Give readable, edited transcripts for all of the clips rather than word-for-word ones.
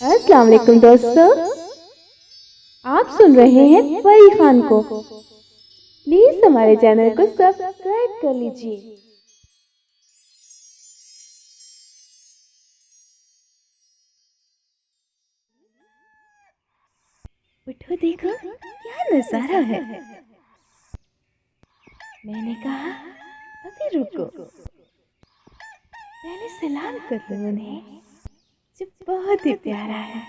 अस्सलाम वालेकुम दोस्तों, आप सुन रहे हैं परी खान को। प्लीज हमारे चैनल को सब्सक्राइब कर लीजिए। उठो, देखो क्या नजारा है। मैंने कहा अभी रुको, पहले सलाम कर लो उन्हें जो बहुत ही प्यारा है।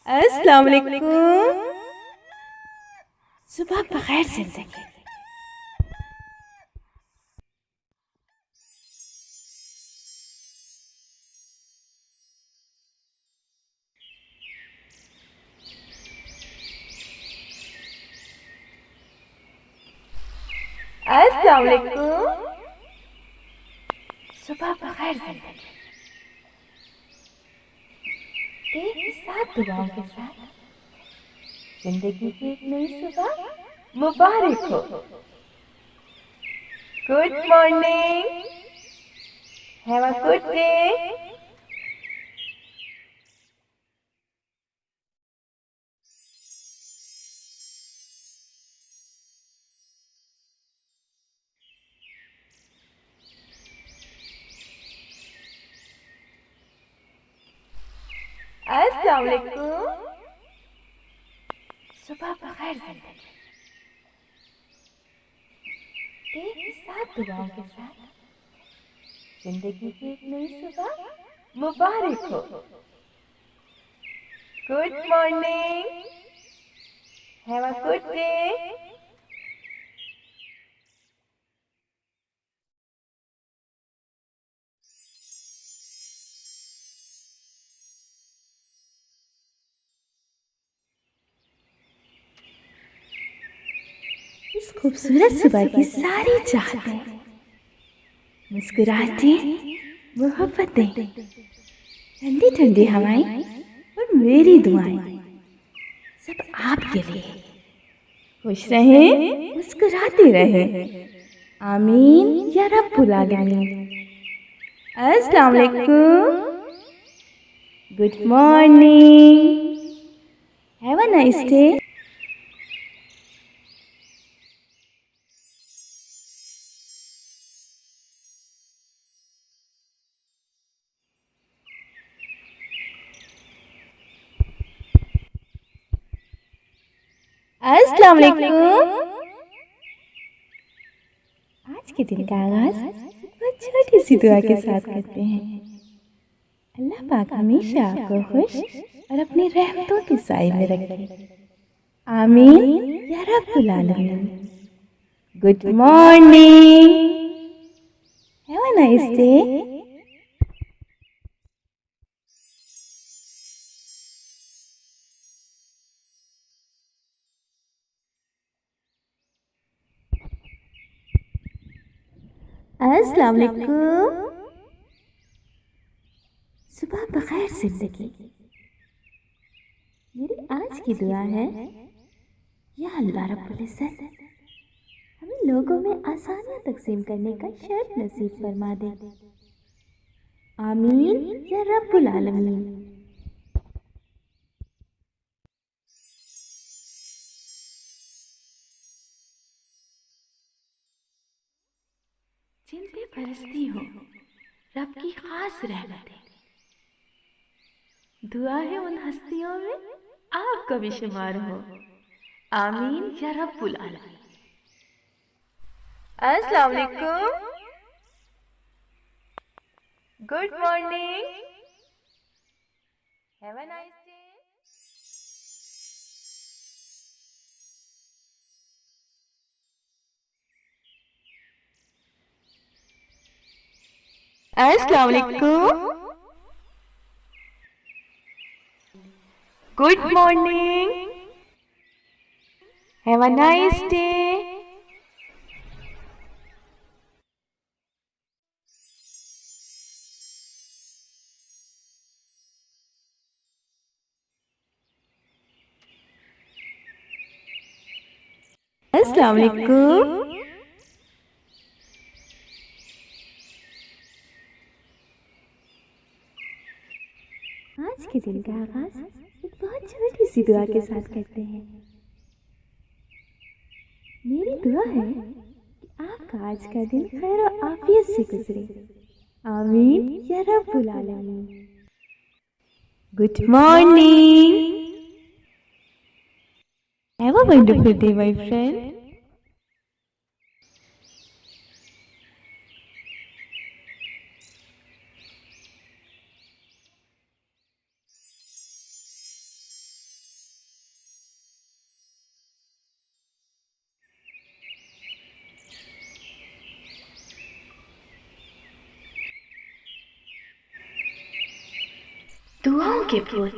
अस्सलाम वालेकुम, सुबह बखैर जिंदगी। अस्सलाम वालेकुम, सुबह बखैर जिंदगी। एक साथ दुआओं के साथ जिंदगी की एक नई सुबह मुबारक हो। Good morning, have a good day. अस्सलाम वालेकुम, सुबह बखैर जिंदगी। एक साथ दुआओं के साथ जिंदगी की एक नई सुबह मुबारक हो। Good morning, have a good day. इस खूबसूरत सुबह की सारी चाहतें, मुस्कुराहटें, मोहब्बतें, ठंडी ठंडी हवाएं और मेरी दुआएं सब आपके लिए। खुश रहें, मुस्कुराते रहें। आमीन या रब्बुल आलमीन। अस्सलाम वालेकुम, good morning, have a nice day. अस्सलाम वालेकुम। आज के दिन का आगाज बहुत छोटी सी दुआ के साथ करते हैं। अल्लाह पाक हमेशा आपको खुश और अपनी रहमतों के साए में रखे। आमीन या रब्बुल आलमीन। Good morning, have a nice day. अस्सलाम वालेकुम, सुबह बखैर जिंदगी। मेरी आज की दुआ है, या अल्लाह रब्बुल इज्जत हमें लोगों में आसानियां तकसीम करने का शर्फ नसीब फरमा दे। आमीन या रब्बुल आलमीन। जिन पे बरसती हो रब की खास रहमतें, दुआ है उन हस्तियों में आपका भी शुमार हो। आमीन या रब्बुल आलमीन। अस्सलाम वालेकुम, good morning, have a nice day. अस्सलाम वालेकुम, good morning, have a nice day. अस्सलाम वालेकुम, आज के दिन का आगाज एक बहुत छोटी सी दुआ के साथ करते हैं। मेरी दुआ है कि आपका आज का दिन खैर और आफियत से गुजरे। आमीन या रब्बुल आलमीन। Good morning. Have a wonderful day my friend. दुआओं के फूल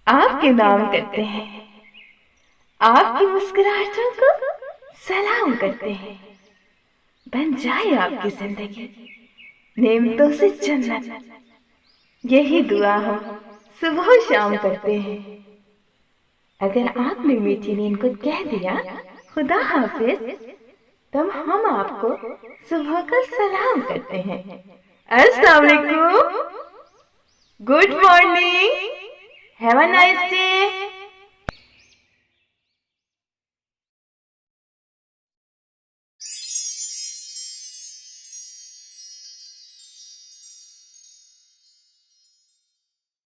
आपके नाम करते हैं, आपकी मुस्कुराहटों को सलाम करते हैं। बन जाए आपकी जिंदगी नेमतों से जन्नत, यही दुआ हम सुबह शाम करते हैं। अगर आपने मीठी नींद को कह दिया खुदा हाफिज, तब हम आपको सुबह का सलाम करते हैं। अस्सलाम वालेकुम, good morning, have a nice day.